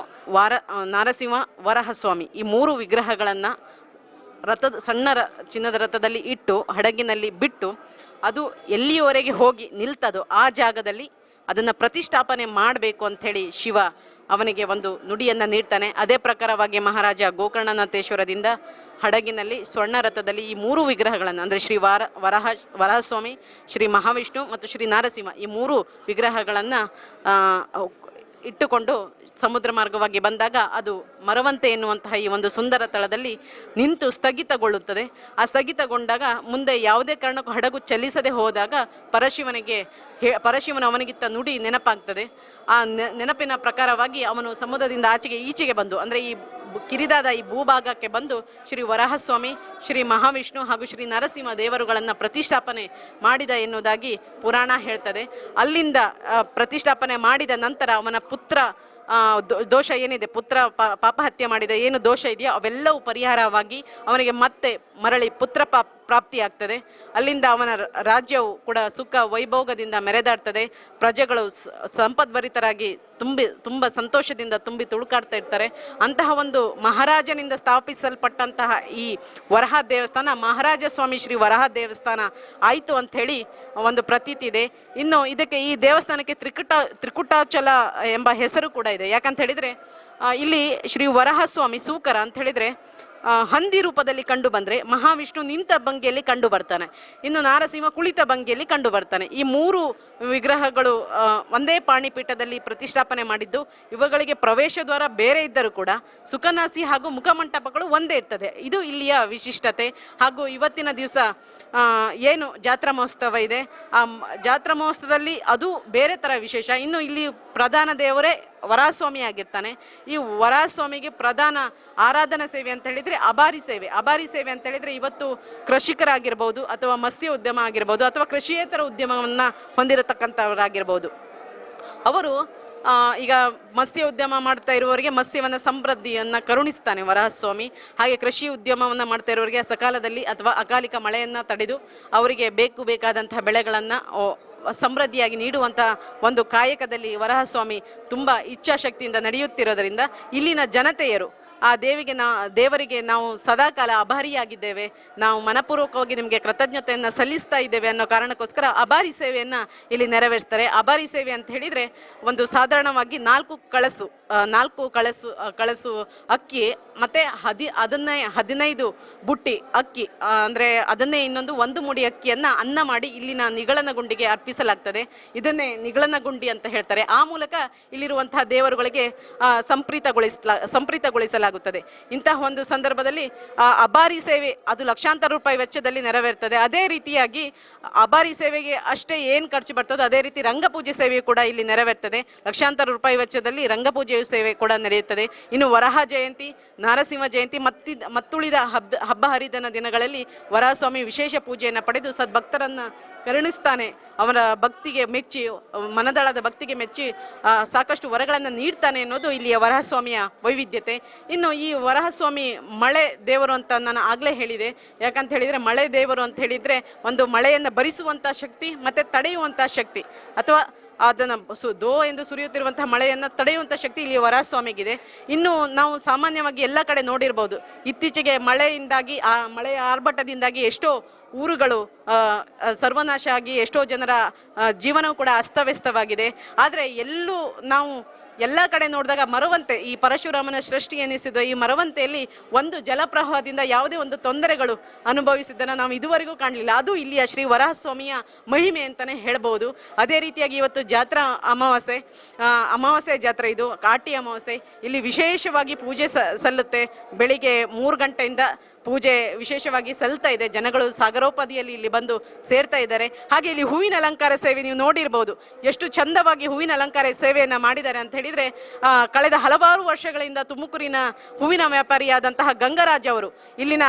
ನಾರಸಿಂಹ, ವರಾಹಸ್ವಾಮಿ ಈ ಮೂರು ವಿಗ್ರಹಗಳನ್ನು ಸಣ್ಣ ಚಿನ್ನದ ರಥದಲ್ಲಿ ಇಟ್ಟು ಹಡಗಿನಲ್ಲಿ ಬಿಟ್ಟು ಅದು ಎಲ್ಲಿಯವರೆಗೆ ಹೋಗಿ ನಿಲ್ತದೋ ಆ ಜಾಗದಲ್ಲಿ ಅದನ್ನು ಪ್ರತಿಷ್ಠಾಪನೆ ಮಾಡಬೇಕು ಅಂಥೇಳಿ ಶಿವ ಅವನಿಗೆ ಒಂದು ನುಡಿಯನ್ನು ನೀಡ್ತಾನೆ. ಅದೇ ಪ್ರಕಾರವಾಗಿ ಮಹಾರಾಜ ಗೋಕರ್ಣನಾಥೇಶ್ವರದಿಂದ ಹಡಗಿನಲ್ಲಿ ಸ್ವರ್ಣ ರಥದಲ್ಲಿ ಈ ಮೂರು ವಿಗ್ರಹಗಳನ್ನು ಅಂದರೆ ಶ್ರೀ ವರಾಹಸ್ವಾಮಿ, ಶ್ರೀ ಮಹಾವಿಷ್ಣು ಮತ್ತು ಶ್ರೀ ನಾರಸಿಂಹ ಈ ಮೂರು ವಿಗ್ರಹಗಳನ್ನು ಇಟ್ಟುಕೊಂಡು ಸಮುದ್ರ ಮಾರ್ಗವಾಗಿ ಬಂದಾಗ ಅದು ಮರವಂತೆ ಎನ್ನುವಂತಹ ಈ ಒಂದು ಸುಂದರ ತಳದಲ್ಲಿ ನಿಂತು ಸ್ಥಗಿತಗೊಳ್ಳುತ್ತದೆ. ಆ ಸ್ಥಗಿತಗೊಂಡಾಗ ಮುಂದೆ ಯಾವುದೇ ಕಾರಣಕ್ಕೂ ಹಡಗು ಚಲಿಸದೆ ಹೋದಾಗ ಪರಶಿವನು ಅವನಿಗಿತ್ತ ನುಡಿ ನೆನಪಾಗ್ತದೆ. ಆ ನೆನಪಿನ ಪ್ರಕಾರವಾಗಿ ಅವನು ಸಮುದ್ರದಿಂದ ಈಚೆಗೆ ಬಂದು ಅಂದರೆ ಈ ಕಿರಿದಾದ ಈ ಭೂಭಾಗಕ್ಕೆ ಬಂದು ಶ್ರೀ ವರಾಹಸ್ವಾಮಿ, ಶ್ರೀ ಮಹಾವಿಷ್ಣು ಹಾಗೂ ಶ್ರೀ ನರಸಿಂಹ ದೇವರುಗಳನ್ನು ಪ್ರತಿಷ್ಠಾಪನೆ ಮಾಡಿದ ಎನ್ನುವುದಾಗಿ ಪುರಾಣ ಹೇಳ್ತದೆ. ಅಲ್ಲಿಂದ ಪ್ರತಿಷ್ಠಾಪನೆ ಮಾಡಿದ ನಂತರ ಅವನ ಪುತ್ರ ದೋಷ ಏನಿದೆ, ಪುತ್ರ ಪಾಪ ಹತ್ಯೆ ಮಾಡಿದ ಏನು ದೋಷ ಇದೆಯೋ ಅವೆಲ್ಲವೂ ಪರಿಹಾರವಾಗಿ ಅವನಿಗೆ ಮತ್ತೆ ಮರಳಿ ಪುತ್ರ ಪ್ರಾಪ್ತಿಯಾಗ್ತದೆ. ಅಲ್ಲಿಂದ ಅವನ ರಾಜ್ಯವು ಕೂಡ ಸುಖ ವೈಭೋಗದಿಂದ ಮೆರೆದಾಡ್ತದೆ. ಪ್ರಜೆಗಳು ಸಂಪದ್ಭರಿತರಾಗಿ ತುಂಬ ಸಂತೋಷದಿಂದ ತುಂಬಿ ತುಳುಕಾಡ್ತಾ ಇರ್ತಾರೆ. ಅಂತಹ ಒಂದು ಮಹಾರಾಜನಿಂದ ಸ್ಥಾಪಿಸಲ್ಪಟ್ಟಂತಹ ಈ ವರಹ ದೇವಸ್ಥಾನ ಮಹಾರಾಜ ಸ್ವಾಮಿ ಶ್ರೀ ವರಹ ದೇವಸ್ಥಾನ ಆಯಿತು ಅಂಥೇಳಿ ಒಂದು ಪ್ರತೀತಿ ಇದೆ. ಇನ್ನು ಇದಕ್ಕೆ ಈ ದೇವಸ್ಥಾನಕ್ಕೆ ತ್ರಿಕುಟಾಚಲ ಎಂಬ ಹೆಸರು ಕೂಡ ಇದೆ. ಯಾಕಂತ ಹೇಳಿದರೆ ಇಲ್ಲಿ ಶ್ರೀ ವರಹಸ್ವಾಮಿ ಸೂಕರ ಅಂತ ಹೇಳಿದರೆ ಹಂದಿ ರೂಪದಲ್ಲಿ ಕಂಡು ಬಂದರೆ, ಮಹಾವಿಷ್ಣು ನಿಂತ ಭಂಗಿಯಲ್ಲಿ ಕಂಡು ಬರ್ತಾನೆ, ಇನ್ನು ನಾರಸಿಂಹ ಕುಳಿತ ಭಂಗಿಯಲ್ಲಿ ಕಂಡು ಬರ್ತಾನೆ. ಈ ಮೂರು ವಿಗ್ರಹಗಳು ಒಂದೇ ಪಾಣಿಪೀಠದಲ್ಲಿ ಪ್ರತಿಷ್ಠಾಪನೆ ಮಾಡಿದ್ದು. ಇವುಗಳಿಗೆ ಪ್ರವೇಶ ದ್ವಾರ ಬೇರೆ ಇದ್ದರೂ ಕೂಡ ಸುಖನಾಸಿ ಹಾಗೂ ಮುಖಮಂಟಪಗಳು ಒಂದೇ ಇರ್ತದೆ. ಇದು ಇಲ್ಲಿಯ ವಿಶಿಷ್ಟತೆ. ಹಾಗೂ ಇವತ್ತಿನ ದಿವಸ ಏನು ಜಾತ್ರಾ ಮಹೋತ್ಸವ ಇದೆ, ಆ ಜಾತ್ರಾ ಮಹೋತ್ಸವದಲ್ಲಿ ಅದು ಬೇರೆ ಥರ ವಿಶೇಷ. ಇನ್ನು ಇಲ್ಲಿ ಪ್ರಧಾನ ದೇವರೇ ವರಾಹಸ್ವಾಮಿ ಆಗಿರ್ತಾನೆ. ಈ ವರಾಹಸ್ವಾಮಿಗೆ ಪ್ರಧಾನ ಆರಾಧನಾ ಸೇವೆ ಅಂತ ಹೇಳಿದರೆ ಅಬಾರಿ ಸೇವೆ ಅಂತ ಹೇಳಿದರೆ ಇವತ್ತು ಕೃಷಿಕರಾಗಿರ್ಬೋದು ಅಥವಾ ಮತ್ಸ್ಯ ಉದ್ಯಮ ಆಗಿರ್ಬೋದು ಅಥವಾ ಕೃಷಿಯೇತರ ಉದ್ಯಮವನ್ನು ಹೊಂದಿರತಕ್ಕಂಥವರಾಗಿರ್ಬೋದು. ಅವರು ಈಗ ಮತ್ಸ್ಯ ಉದ್ಯಮ ಮಾಡ್ತಾ ಇರುವವರಿಗೆ ಮತ್ಸ್ಯವನ್ನು ಸಮೃದ್ಧಿಯನ್ನು ಕರುಣಿಸ್ತಾನೆ ವರಾಹಸ್ವಾಮಿ. ಹಾಗೆ ಕೃಷಿ ಉದ್ಯಮವನ್ನು ಮಾಡ್ತಾ ಇರುವವರಿಗೆ ಸಕಾಲದಲ್ಲಿ ಅಥವಾ ಅಕಾಲಿಕ ಮಳೆಯನ್ನು ತಡೆದು ಅವರಿಗೆ ಬೇಕಾದಂತಹ ಬೆಳೆಗಳನ್ನು ಸಮೃದ್ಧಿಯಾಗಿ ನೀಡುವಂಥ ಒಂದು ಕಾಯಕದಲ್ಲಿ ವರಾಹಸ್ವಾಮಿ ತುಂಬ ಇಚ್ಛಾಶಕ್ತಿಯಿಂದ ನಡೆಯುತ್ತಿರೋದರಿಂದ ಇಲ್ಲಿನ ಜನತೆಯರು ಆ ದೇವರಿಗೆ ನಾವು ಸದಾಕಾಲ ಅಭಾರಿಯಾಗಿದ್ದೇವೆ, ನಾವು ಮನಪೂರ್ವಕವಾಗಿ ನಿಮಗೆ ಕೃತಜ್ಞತೆಯನ್ನು ಸಲ್ಲಿಸ್ತಾ ಇದ್ದೇವೆ ಅನ್ನೋ ಕಾರಣಕ್ಕೋಸ್ಕರ ಅಭಾರಿ ಸೇವೆಯನ್ನು ಇಲ್ಲಿ ನೆರವೇರಿಸ್ತಾರೆ. ಅಭಾರಿ ಸೇವೆ ಅಂತ ಹೇಳಿದರೆ ಒಂದು ಸಾಧಾರಣವಾಗಿ 4 ಕಳಸು ಅಕ್ಕಿ ಮತ್ತು 15 ಬುಟ್ಟಿ ಅಕ್ಕಿ ಅಂದರೆ ಅದನ್ನೇ ಇನ್ನೊಂದು 1 ಮುಡಿ ಅಕ್ಕಿಯನ್ನು ಅನ್ನ ಮಾಡಿ ಇಲ್ಲಿನ ನಿಗಳನ ಗುಂಡಿಗೆ ಅರ್ಪಿಸಲಾಗ್ತದೆ. ಇದನ್ನೇ ನಿಗಳನ ಗುಂಡಿ ಅಂತ ಹೇಳ್ತಾರೆ. ಆ ಮೂಲಕ ಇಲ್ಲಿರುವಂತಹ ದೇವರುಗಳಿಗೆ ಸಂಪ್ರೀತಗೊಳಿಸಲಾಗುತ್ತದೆ. ಇಂತಹ ಒಂದು ಸಂದರ್ಭದಲ್ಲಿ ಅಬಾರಿ ಸೇವೆ ಅದು ಲಕ್ಷಾಂತರ ರೂಪಾಯಿ ವೆಚ್ಚದಲ್ಲಿ ನೆರವೇರ್ತದೆ. ಅದೇ ರೀತಿಯಾಗಿ ಅಬಾರಿ ಸೇವೆಗೆ ಅಷ್ಟೇ ಏನು ಖರ್ಚು ಬರ್ತದೋ ಅದೇ ರೀತಿ ರಂಗಪೂಜೆ ಸೇವೆಯು ಕೂಡ ಇಲ್ಲಿ ನೆರವೇರ್ತದೆ. ಲಕ್ಷಾಂತರ ರೂಪಾಯಿ ವೆಚ್ಚದಲ್ಲಿ ರಂಗಪೂಜೆ ಸೇವೆ ಕೂಡ ನಡೆಯುತ್ತದೆ. ಇನ್ನು ವರಹ ಜಯಂತಿ, ನರಸಿಂಹ ಜಯಂತಿ ಮತ್ತುಳಿದ ಹಬ್ಬ ಹರಿದಿನ ದಿನಗಳಲ್ಲಿ ವರಹಸ್ವಾಮಿ ವಿಶೇಷ ಪೂಜೆಯನ್ನು ಪಡೆದು ಸದ್ಭಕ್ತರನ್ನು ಕರುಣಿಸ್ತಾನೆ. ಅವರ ಭಕ್ತಿಗೆ ಮೆಚ್ಚಿ, ಮನದಳದ ಭಕ್ತಿಗೆ ಮೆಚ್ಚಿ ಸಾಕಷ್ಟು ವರಗಳನ್ನು ನೀಡ್ತಾನೆ ಅನ್ನೋದು ಇಲ್ಲಿಯ ವರಹಸ್ವಾಮಿಯ ವೈವಿಧ್ಯತೆ. ಇನ್ನು ಈ ವರಹಸ್ವಾಮಿ ಮಳೆ ದೇವರು ಅಂತ ನಾನು ಆಗಲೇ ಹೇಳಿದೆ. ಯಾಕಂತ ಹೇಳಿದರೆ ಮಳೆ ದೇವರು ಅಂತ ಹೇಳಿದರೆ ಒಂದು ಮಳೆಯನ್ನು ಭರಿಸುವಂಥ ಶಕ್ತಿ ಮತ್ತು ತಡೆಯುವಂಥ ಶಕ್ತಿ ಅಥವಾ ಅದನ್ನು ದೋ ಎಂದು ಸುರಿಯುತ್ತಿರುವಂತಹ ಮಳೆಯನ್ನು ತಡೆಯುವಂಥ ಶಕ್ತಿ ಇಲ್ಲಿ ವರಸ್ವಾಮಿಗಿದೆ. ಇನ್ನು ನಾವು ಸಾಮಾನ್ಯವಾಗಿ ಎಲ್ಲ ಕಡೆ ನೋಡಿರ್ಬೋದು, ಇತ್ತೀಚೆಗೆ ಮಳೆಯಿಂದಾಗಿ ಆ ಮಳೆಯ ಆರ್ಭಟದಿಂದಾಗಿ ಎಷ್ಟೋ ಊರುಗಳು ಸರ್ವನಾಶ ಆಗಿ ಎಷ್ಟೋ ಜನರ ಜೀವನವೂ ಕೂಡ ಅಸ್ತವ್ಯಸ್ತವಾಗಿದೆ. ಆದರೆ ಎಲ್ಲೂ ನಾವು ಎಲ್ಲ ಕಡೆ ನೋಡಿದಾಗ ಮರವಂತೆ, ಈ ಪರಶುರಾಮನ ಸೃಷ್ಟಿ ಎನಿಸಿದ ಈ ಮರವಂತೆಯಲ್ಲಿ ಒಂದು ಜಲಪ್ರವಾಹದಿಂದ ಯಾವುದೇ ಒಂದು ತೊಂದರೆಗಳು ಅನುಭವಿಸಿದ್ದನ್ನು ನಾವು ಇದುವರೆಗೂ ಕಾಣಲಿಲ್ಲ. ಅದು ಇಲ್ಲಿಯ ಶ್ರೀ ವರಾಹಸ್ವಾಮಿಯ ಮಹಿಮೆ ಅಂತಲೇ ಹೇಳ್ಬೋದು. ಅದೇ ರೀತಿಯಾಗಿ ಇವತ್ತು ಜಾತ್ರಾ ಅಮಾವಾಸ್ಯೆ ಜಾತ್ರೆ, ಇದು ಕಾಟಿ ಅಮಾವಾಸ್ಯೆ. ಇಲ್ಲಿ ವಿಶೇಷವಾಗಿ ಪೂಜೆ ಸಲ್ಲುತ್ತೆ. ಬೆಳಿಗ್ಗೆ 3 ಗಂಟೆಯಿಂದ ಪೂಜೆ ವಿಶೇಷವಾಗಿ ಸಲ್ತಾ ಇದೆ. ಜನಗಳು ಸಾಗರೋಪಾದಿಯಲ್ಲಿ ಇಲ್ಲಿ ಬಂದು ಸೇರ್ತಾ ಇದ್ದಾರೆ. ಹಾಗೆ ಇಲ್ಲಿ ಹೂವಿನ ಅಲಂಕಾರ ಸೇವೆ ನೀವು ನೋಡಿರ್ಬೋದು, ಎಷ್ಟು ಚಂದವಾಗಿ ಹೂವಿನ ಅಲಂಕಾರ ಸೇವೆಯನ್ನು ಮಾಡಿದ್ದಾರೆ ಅಂತ ಹೇಳಿದರೆ, ಕಳೆದ ಹಲವಾರು ವರ್ಷಗಳಿಂದ ತುಮಕೂರಿನ ಹೂವಿನ ವ್ಯಾಪಾರಿಯಾದಂತಹ ಗಂಗರಾಜ್ ಅವರು ಇಲ್ಲಿನ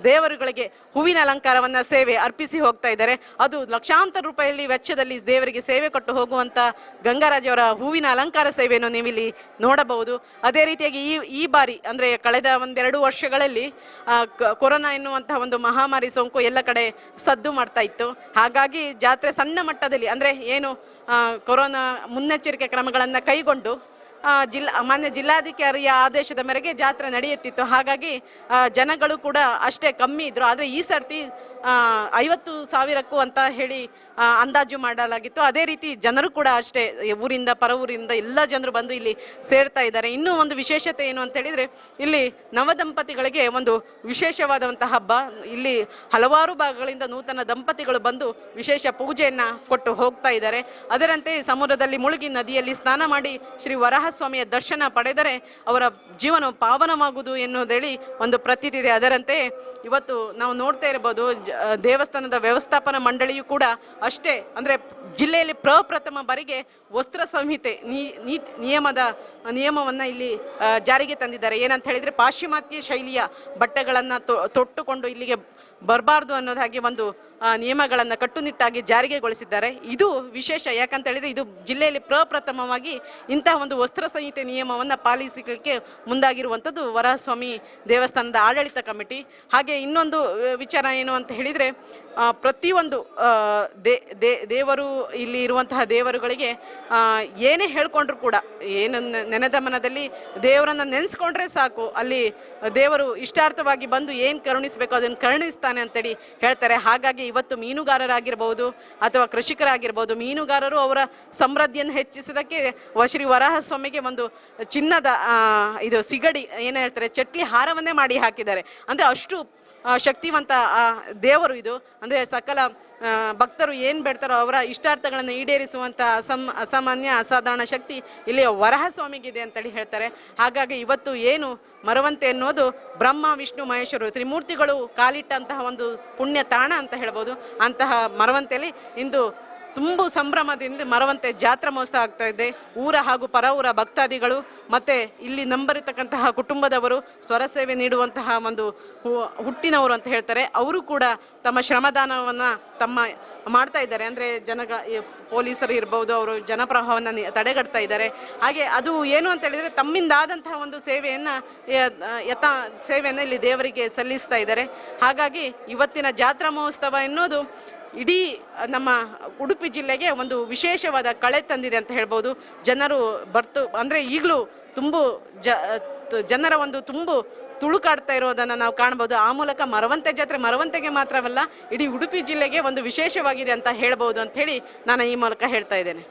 ದೇವರುಗಳಿಗೆ ಹೂವಿನ ಅಲಂಕಾರವನ್ನು ಸೇವೆ ಅರ್ಪಿಸಿ ಹೋಗ್ತಾ ಇದ್ದಾರೆ. ಅದು ಲಕ್ಷಾಂತರ ರೂಪಾಯಿಯಲ್ಲಿ ವೆಚ್ಚದಲ್ಲಿ ದೇವರಿಗೆ ಸೇವೆ ಕೊಟ್ಟು ಹೋಗುವಂಥ ಗಂಗರಾಜ್ ಅವರ ಹೂವಿನ ಅಲಂಕಾರ ಸೇವೆಯನ್ನು ನೀವಿಲ್ಲಿ ನೋಡಬಹುದು. ಅದೇ ರೀತಿಯಾಗಿ ಈ ಬಾರಿ ಅಂದರೆ ಕಳೆದ 1-2 ವರ್ಷಗಳಲ್ಲಿ ಕೊರೋನಾ ಎನ್ನುವಂತಹ ಒಂದು ಮಹಾಮಾರಿ ಸೋಂಕು ಎಲ್ಲ ಕಡೆ ಸದ್ದು ಮಾಡ್ತಾ ಇತ್ತು. ಹಾಗಾಗಿ ಜಾತ್ರೆ ಸಣ್ಣ ಮಟ್ಟದಲ್ಲಿ, ಅಂದರೆ ಏನು ಕೊರೋನಾ ಮುನ್ನೆಚ್ಚರಿಕೆ ಕ್ರಮಗಳನ್ನು ಕೈಗೊಂಡು ಮಾನ್ಯ ಜಿಲ್ಲಾಧಿಕಾರಿಯ ಆದೇಶದ ಮೇರೆಗೆ ಜಾತ್ರೆ ನಡೆಯುತ್ತಿತ್ತು. ಹಾಗಾಗಿ ಜನಗಳು ಕೂಡ ಅಷ್ಟೇ ಕಮ್ಮಿ ಇದ್ದರು. ಆದರೆ ಈ ಸರ್ತಿ 50,000ಕ್ಕೂ ಅಂತ ಹೇಳಿ ಅಂದಾಜು ಮಾಡಲಾಗಿತ್ತು. ಅದೇ ರೀತಿ ಜನರು ಕೂಡ ಅಷ್ಟೇ, ಊರಿಂದ ಪರ ಊರಿಂದ ಎಲ್ಲ ಜನರು ಬಂದು ಇಲ್ಲಿ ಸೇರ್ತಾ ಇದ್ದಾರೆ. ಇನ್ನೂ ಒಂದು ವಿಶೇಷತೆ ಏನು ಅಂತ ಹೇಳಿದರೆ, ಇಲ್ಲಿ ನವದಂಪತಿಗಳಿಗೆ ಒಂದು ವಿಶೇಷವಾದಂತಹ ಹಬ್ಬ. ಇಲ್ಲಿ ಹಲವಾರು ಭಾಗಗಳಿಂದ ನೂತನ ದಂಪತಿಗಳು ಬಂದು ವಿಶೇಷ ಪೂಜೆಯನ್ನು ಕೊಟ್ಟು ಹೋಗ್ತಾ ಇದ್ದಾರೆ. ಅದರಂತೆ ಸಮುದ್ರದಲ್ಲಿ ಮುಳುಗಿ ನದಿಯಲ್ಲಿ ಸ್ನಾನ ಮಾಡಿ ಶ್ರೀ ವರಾಹಸ್ವಾಮಿಯ ದರ್ಶನ ಪಡೆದರೆ ಅವರ ಜೀವನ ಪಾವನವಾಗುವುದು ಎನ್ನುವುದೇಳಿ ಒಂದು ಪ್ರತೀತಿ ಇದೆ. ಅದರಂತೆ ಇವತ್ತು ನಾವು ನೋಡ್ತಾ ಇರ್ಬೋದು, ದೇವಸ್ಥಾನದ ವ್ಯವಸ್ಥಾಪನಾ ಮಂಡಳಿಯು ಕೂಡ ಅಷ್ಟೇ, ಅಂದರೆ ಜಿಲ್ಲೆಯಲ್ಲಿ ಪ್ರಪ್ರಥಮ ಬಾರಿಗೆ ವಸ್ತ್ರ ಸಂಹಿತೆ ನಿಯಮವನ್ನು ಇಲ್ಲಿ ಜಾರಿಗೆ ತಂದಿದ್ದಾರೆ. ಏನಂತ ಹೇಳಿದರೆ, ಪಾಶ್ಚಿಮಾತ್ಯ ಶೈಲಿಯ ಬಟ್ಟೆಗಳನ್ನು ತೊಟ್ಟುಕೊಂಡು ಇಲ್ಲಿಗೆ ಬರಬಾರ್ದು ಅನ್ನೋದಾಗಿ ಒಂದು ನಿಯಮಗಳನ್ನು ಕಟ್ಟುನಿಟ್ಟಾಗಿ ಜಾರಿಗೆಗೊಳಿಸಿದ್ದಾರೆ. ಇದು ವಿಶೇಷ. ಯಾಕಂತ ಹೇಳಿದರೆ, ಇದು ಜಿಲ್ಲೆಯಲ್ಲಿ ಪ್ರಪ್ರಥಮವಾಗಿ ಇಂತಹ ಒಂದು ವಸ್ತ್ರ ಸಂಹಿತೆ ನಿಯಮವನ್ನು ಪಾಲಿಸಲಿಕ್ಕೆ ಮುಂದಾಗಿರುವಂಥದ್ದು ವರಾಹಸ್ವಾಮಿ ದೇವಸ್ಥಾನದ ಆಡಳಿತ ಕಮಿಟಿ. ಹಾಗೆ ಇನ್ನೊಂದು ವಿಚಾರ ಏನು ಅಂತ ಹೇಳಿದರೆ, ಪ್ರತಿಯೊಂದು ದೇವರು ಇಲ್ಲಿ ಇರುವಂತಹ ದೇವರುಗಳಿಗೆ ಏನೇ ಹೇಳ್ಕೊಂಡ್ರು ಕೂಡ, ಏನು ನೆನೆದ ಮನದಲ್ಲಿ ದೇವರನ್ನು ನೆನೆಸ್ಕೊಂಡ್ರೆ ಸಾಕು, ಅಲ್ಲಿ ದೇವರು ಇಷ್ಟಾರ್ಥವಾಗಿ ಬಂದು ಏನು ಕರುಣಿಸಬೇಕು ಅದನ್ನು ಕರುಣಿಸ್ತಾನೆ ಅಂತೇಳಿ ಹೇಳ್ತಾರೆ. ಹಾಗಾಗಿ ಇವತ್ತು ಮೀನುಗಾರರಾಗಿರ್ಬೋದು ಅಥವಾ ಕೃಷಿಕರಾಗಿರ್ಬೋದು, ಮೀನುಗಾರರು ಅವರ ಸಮೃದ್ಧಿಯನ್ನು ಹೆಚ್ಚಿಸೋದಕ್ಕೆ ಶ್ರೀ ವರಾಹಸ್ವಾಮಿಗೆ ಒಂದು ಚಿನ್ನದ ಇದು ಸಿಗಡಿ ಏನು ಹೇಳ್ತಾರೆ, ಚಟ್ಲಿ ಹಾರವನ್ನೇ ಮಾಡಿ ಹಾಕಿದ್ದಾರೆ. ಅಂದರೆ ಅಷ್ಟು ಶಕ್ತಿವಂತ ದೇವರು ಇದು. ಅಂದರೆ ಸಕಲ ಭಕ್ತರು ಏನು ಬೇಡ್ತಾರೋ ಅವರ ಇಷ್ಟಾರ್ಥಗಳನ್ನು ಈಡೇರಿಸುವಂಥ ಅಸಾಮಾನ್ಯ ಅಸಾಧಾರಣ ಶಕ್ತಿ ಇಲ್ಲಿ ವರಾಹಸ್ವಾಮಿಗಿದೆ ಅಂತೇಳಿ ಹೇಳ್ತಾರೆ. ಹಾಗಾಗಿ ಇವತ್ತು ಏನು ಮರವಂತೆ ಅನ್ನೋದು ಬ್ರಹ್ಮ ವಿಷ್ಣು ಮಹೇಶ್ವರು ತ್ರಿಮೂರ್ತಿಗಳು ಕಾಲಿಟ್ಟಂತಹ ಒಂದು ಪುಣ್ಯ ತಾಣ ಅಂತ ಹೇಳ್ಬೋದು. ಅಂತಹ ಮರವಂತೆಯಲ್ಲಿ ಇಂದು ತುಂಬು ಸಂಭ್ರಮದಿಂದ ಮರವಂತೆ ಜಾತ್ರಾ ಮಹೋತ್ಸವ ಆಗ್ತಾ ಇದೆ. ಊರ ಹಾಗೂ ಪರ ಊರ ಭಕ್ತಾದಿಗಳು ಮತ್ತು ಇಲ್ಲಿ ನಂಬರಿರ್ತಕ್ಕಂತಹ ಕುಟುಂಬದವರು, ಸ್ವರಸೇವೆ ನೀಡುವಂತಹ ಒಂದು ಹುಟ್ಟಿನವರು ಅಂತ ಹೇಳ್ತಾರೆ, ಅವರು ಕೂಡ ತಮ್ಮ ಶ್ರಮದಾನವನ್ನು ಮಾಡ್ತಾ ಇದ್ದಾರೆ. ಅಂದರೆ ಪೊಲೀಸರು ಇರ್ಬೋದು, ಅವರು ಜನಪ್ರವಾಹವನ್ನು ತಡೆಗಟ್ತಾ ಇದ್ದಾರೆ. ಹಾಗೆ ಅದು ಏನು ಅಂತ ಹೇಳಿದರೆ, ತಮ್ಮಿಂದಾದಂತಹ ಒಂದು ಸೇವೆಯನ್ನು ಇಲ್ಲಿ ದೇವರಿಗೆ ಸಲ್ಲಿಸ್ತಾ ಇದ್ದಾರೆ. ಹಾಗಾಗಿ ಇವತ್ತಿನ ಜಾತ್ರಾ ಮಹೋತ್ಸವ ಎನ್ನುವುದು ಇಡೀ ನಮ್ಮ ಉಡುಪಿ ಜಿಲ್ಲೆಗೆ ಒಂದು ವಿಶೇಷವಾದ ಕಳೆ ತಂದಿದೆ ಅಂತ ಹೇಳ್ಬೋದು. ಜನರು ಅಂದರೆ ಈಗಲೂ ಜನರ ಒಂದು ತುಳುಕಾಡ್ತಾ ಇರೋದನ್ನು ನಾವು ಕಾಣ್ಬೋದು. ಆ ಮೂಲಕ ಮರವಂತೆ ಜಾತ್ರೆ ಮರವಂತೆಗೆ ಮಾತ್ರವಲ್ಲ, ಇಡೀ ಉಡುಪಿ ಜಿಲ್ಲೆಗೆ ಒಂದು ವಿಶೇಷವಾಗಿದೆ ಅಂತ ಹೇಳ್ಬೋದು ಅಂತ ಹೇಳಿ ನಾನು ಈ ಮೂಲಕ ಹೇಳ್ತಾ ಇದ್ದೇನೆ.